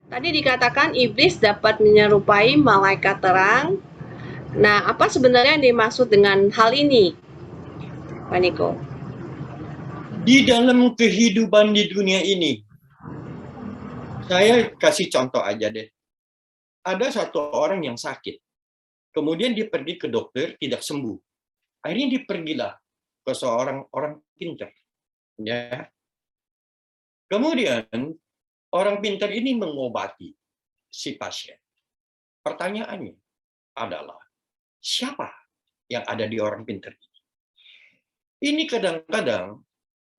Tadi dikatakan iblis dapat menyerupai malaikat terang. Nah, apa sebenarnya yang dimaksud dengan hal ini, Pak Niko? Di dalam kehidupan di dunia ini, saya kasih contoh aja deh. Ada satu orang yang sakit, kemudian dia pergi ke dokter, tidak sembuh. Akhirnya dia pergilah ke seorang orang pintar. Ya. Kemudian orang pintar ini mengobati si pasien. Pertanyaannya adalah, siapa yang ada di orang pintar ini? Ini kadang-kadang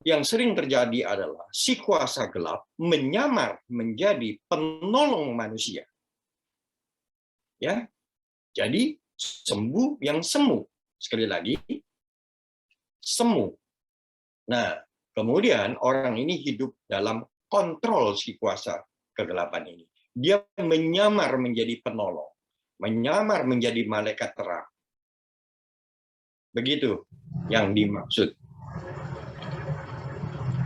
yang sering terjadi adalah si kuasa gelap menyamar menjadi penolong manusia. Ya, jadi sembuh yang semu. Sekali lagi, semu. Nah, kemudian orang ini hidup dalam kontrol si kuasa kegelapan ini. Dia menyamar menjadi penolong, menyamar menjadi malaikat terang. Begitu yang dimaksud.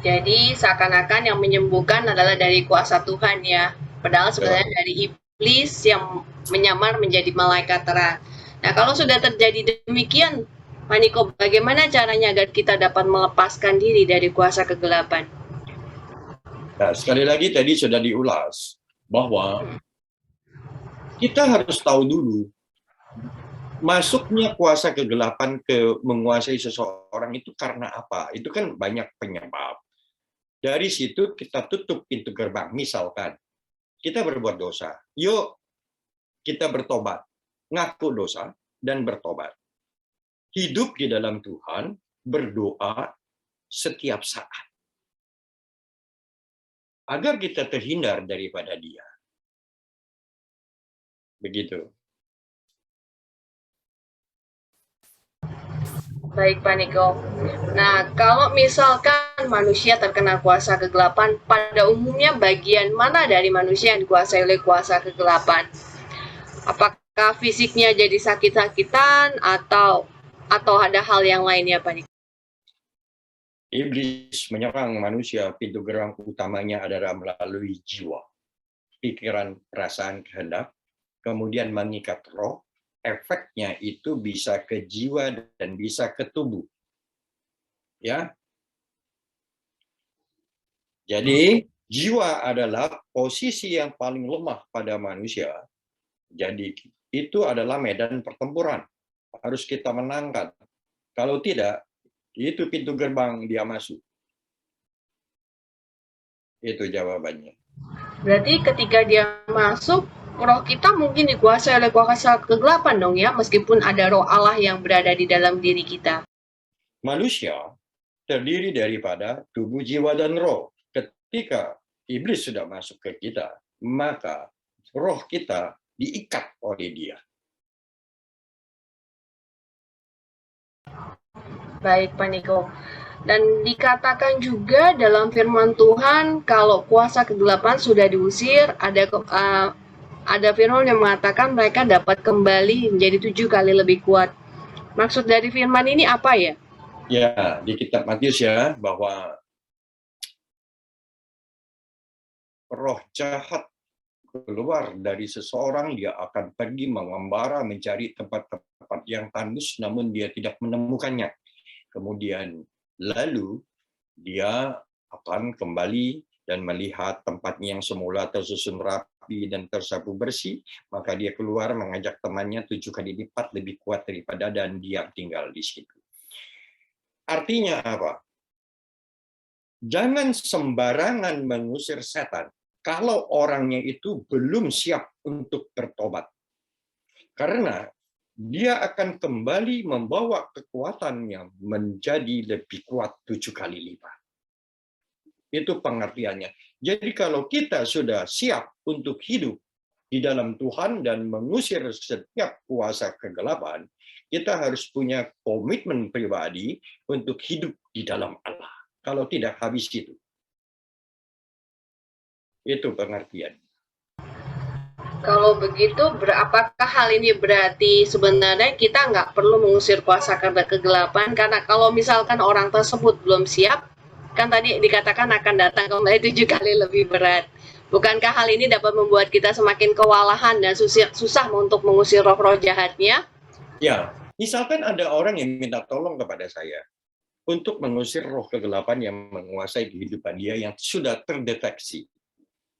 Jadi seakan-akan yang menyembuhkan adalah dari kuasa Tuhan ya. Padahal sebenarnya dari iblis yang menyamar menjadi malaikat terang. Nah, kalau sudah terjadi demikian, Pak Niko, bagaimana caranya agar kita dapat melepaskan diri dari kuasa kegelapan? Nah, sekali lagi tadi sudah diulas bahwa kita harus tahu dulu masuknya kuasa kegelapan ke menguasai seseorang itu karena apa? Itu kan banyak penyebab. Dari situ kita tutup pintu gerbang. Misalkan kita berbuat dosa, yuk kita bertobat, ngaku dosa dan bertobat. Hidup di dalam Tuhan, berdoa setiap saat. Agar kita terhindar daripada dia. Begitu. Baik, Pak Niko. Nah, kalau misalkan manusia terkena kuasa kegelapan, pada umumnya bagian mana dari manusia yang dikuasai oleh kuasa kegelapan? Apakah fisiknya jadi sakit-sakitan atau ada hal yang lainnya, Pak Niko? Iblis menyerang manusia, pintu gerbang utamanya adalah melalui jiwa, pikiran, perasaan, kehendak, kemudian mengikat roh. Efeknya itu bisa ke jiwa dan bisa ke tubuh. Ya. Jadi, jiwa adalah posisi yang paling lemah pada manusia. Jadi, itu adalah medan pertempuran. Harus kita menangkan. Kalau tidak, itu pintu gerbang dia masuk. Itu jawabannya. Berarti ketika dia masuk, roh kita mungkin dikuasai oleh kuasa kegelapan dong ya, meskipun ada roh Allah yang berada di dalam diri kita. Manusia terdiri daripada tubuh, jiwa, dan roh. Ketika iblis sudah masuk ke kita, maka roh kita diikat oleh dia. Baik, Pak Niko. Dan dikatakan juga dalam firman Tuhan, kalau kuasa kegelapan sudah diusir, ada firman yang mengatakan mereka dapat kembali menjadi 7 kali lebih kuat. Maksud dari firman ini apa ya? Ya, di kitab Matius ya, bahwa roh jahat keluar dari seseorang, dia akan pergi mengembara mencari tempat-tempat yang tandus, namun dia tidak menemukannya. Kemudian lalu dia akan kembali dan melihat tempatnya yang semula tersusun rapi dan tersapu bersih, maka dia keluar mengajak temannya 7 kali lipat lebih kuat daripada, dan dia tinggal di situ. Artinya apa? Jangan sembarangan mengusir setan kalau orangnya itu belum siap untuk bertobat. Karena dia akan kembali membawa kekuatannya menjadi lebih kuat 7 kali lipat. Itu pengertiannya. Jadi kalau kita sudah siap untuk hidup di dalam Tuhan dan mengusir setiap kuasa kegelapan, kita harus punya komitmen pribadi untuk hidup di dalam Allah. Kalau tidak, habis itu. Itu pengertian. Kalau begitu, apakah hal ini berarti sebenarnya kita nggak perlu mengusir kuasa kegelapan? Karena kalau misalkan orang tersebut belum siap, kan tadi dikatakan akan datang kembali 7 kali lebih berat. Bukankah hal ini dapat membuat kita semakin kewalahan dan susah untuk mengusir roh-roh jahatnya? Ya, misalkan ada orang yang minta tolong kepada saya untuk mengusir roh kegelapan yang menguasai kehidupan dia yang sudah terdeteksi.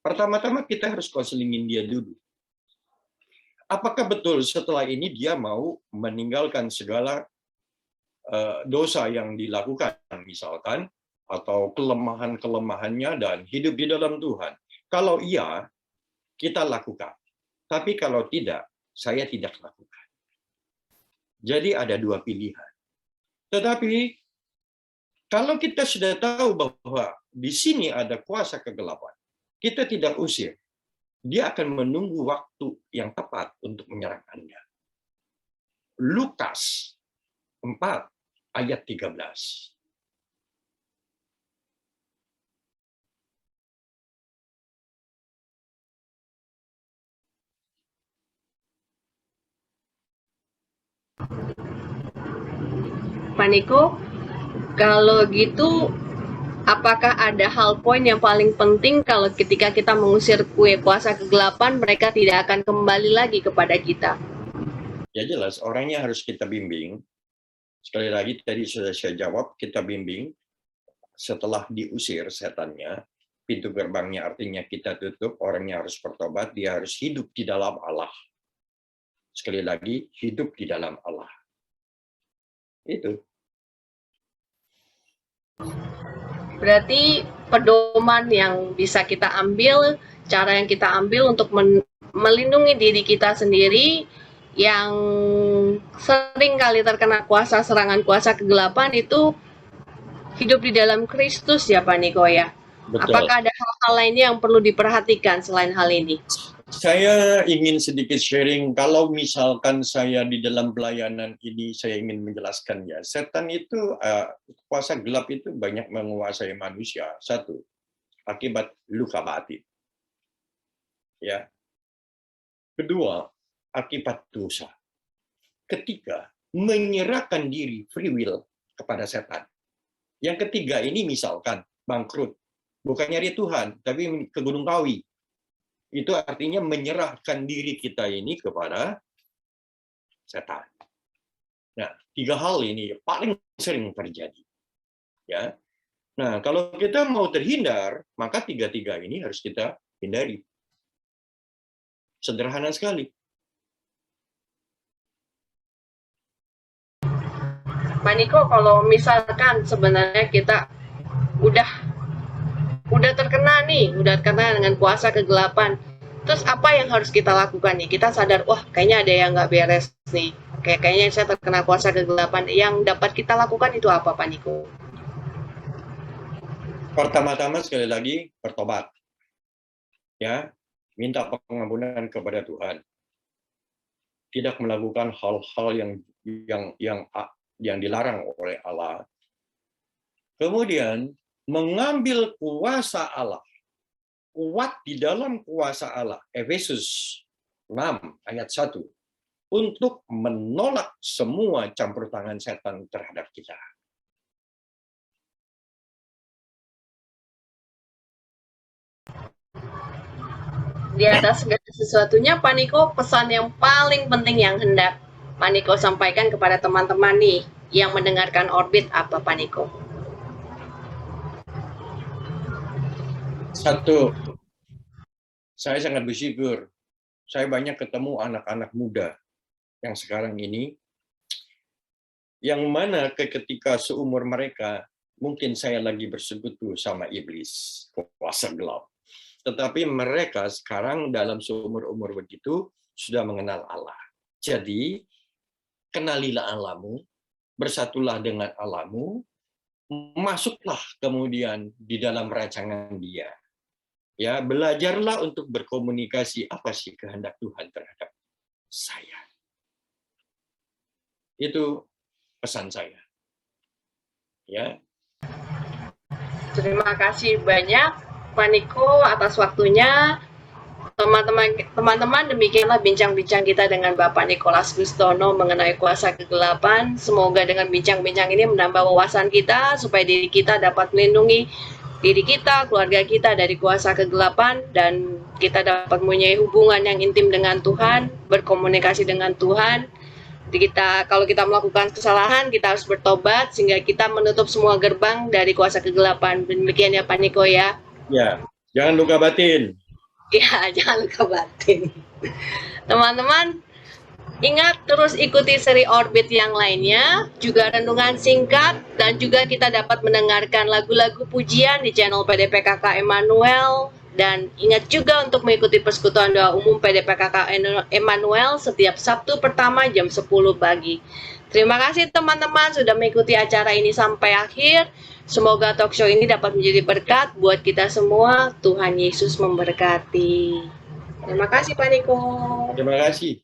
Pertama-tama kita harus konselingin dia dulu. Apakah betul setelah ini dia mau meninggalkan segala dosa yang dilakukan, misalkan, atau kelemahan-kelemahannya dan hidup di dalam Tuhan? Kalau iya, kita lakukan. Tapi kalau tidak, saya tidak lakukan. Jadi ada dua pilihan. Tetapi kalau kita sudah tahu bahwa di sini ada kuasa kegelapan, kita tidak usir. Dia akan menunggu waktu yang tepat untuk menyerang Anda. Lukas 4 ayat 13. Pak Niko, kalau gitu, apakah ada hal poin yang paling penting kalau ketika kita mengusir kuasa kegelapan, mereka tidak akan kembali lagi kepada kita? Ya jelas, orangnya harus kita bimbing. Sekali lagi tadi sudah saya jawab, kita bimbing. Setelah diusir setannya, pintu gerbangnya artinya kita tutup, orangnya harus bertobat, dia harus hidup di dalam Allah. Sekali lagi, hidup di dalam Allah. Itu. Berarti pedoman yang bisa kita ambil, cara yang kita ambil untuk melindungi diri kita sendiri yang sering kali terkena serangan kuasa kegelapan itu hidup di dalam Kristus ya Pak Niko ya. Betul. Apakah ada hal-hal lainnya yang perlu diperhatikan selain hal ini? Saya ingin sedikit sharing, kalau misalkan saya di dalam pelayanan ini, saya ingin menjelaskan ya, setan itu, kuasa gelap itu banyak menguasai manusia. Satu, akibat luka batin. Ya. Kedua, akibat dosa. Ketiga, menyerahkan diri free will kepada setan. Yang ketiga ini misalkan bangkrut, bukan nyari Tuhan, tapi ke Gunung Kawi. Itu artinya menyerahkan diri kita ini kepada setan. Nah, tiga hal ini paling sering terjadi. Ya. Nah, kalau kita mau terhindar, maka tiga-tiga ini harus kita hindari. Sederhana sekali. Pak Niko, kalau misalkan sebenarnya kita udah terkena dengan kuasa kegelapan. Terus apa yang harus kita lakukan nih? Kita sadar, wah kayaknya ada yang nggak beres nih. Kayaknya saya terkena kuasa kegelapan. Yang dapat kita lakukan itu apa, Pak Niko? Pertama-tama sekali lagi bertobat. Ya, minta pengampunan kepada Tuhan. Tidak melakukan hal-hal yang dilarang oleh Allah. Kemudian mengambil kuasa Allah, kuat di dalam kuasa Allah, Efesus 6 ayat 1, untuk menolak semua campur tangan setan terhadap kita. Di atas segala sesuatunya, Pak Niko, pesan yang paling penting yang hendak Pak Niko sampaikan kepada teman-teman nih yang mendengarkan Orbit apa, Pak Niko? Satu, saya sangat bersyukur. Saya banyak ketemu anak-anak muda yang sekarang ini, yang mana ketika seumur mereka, mungkin saya lagi bersekutu sama iblis, kuasa gelap. Tetapi mereka sekarang dalam seumur-umur begitu, sudah mengenal Allah. Jadi, kenalilah Allahmu, bersatulah dengan Allahmu, masuklah kemudian di dalam rancangan Dia. Ya, belajarlah untuk berkomunikasi apa sih kehendak Tuhan terhadap saya. Itu pesan saya. Ya. Terima kasih banyak Pak Niko atas waktunya. Teman-teman, demikianlah bincang-bincang kita dengan Bapak Nikolas Gustono mengenai kuasa kegelapan. Semoga dengan bincang-bincang ini menambah wawasan kita supaya diri kita dapat melindungi diri kita, keluarga kita dari kuasa kegelapan, dan kita dapat mempunyai hubungan yang intim dengan Tuhan, berkomunikasi dengan Tuhan. Jadi kalau kita melakukan kesalahan, kita harus bertobat sehingga kita menutup semua gerbang dari kuasa kegelapan. Demikian ya Pak Niko ya. Ya, jangan luka batin. Ya, jangan luka batin. Teman-teman, ingat terus ikuti seri Orbit yang lainnya, juga renungan singkat, dan juga kita dapat mendengarkan lagu-lagu pujian di channel PDPKK Emmanuel. Dan ingat juga untuk mengikuti persekutuan doa umum PDPKK Emmanuel setiap Sabtu pertama jam 10 pagi. Terima kasih teman-teman sudah mengikuti acara ini sampai akhir. Semoga talk show ini dapat menjadi berkat buat kita semua. Tuhan Yesus memberkati. Terima kasih Pak Niko. Terima kasih.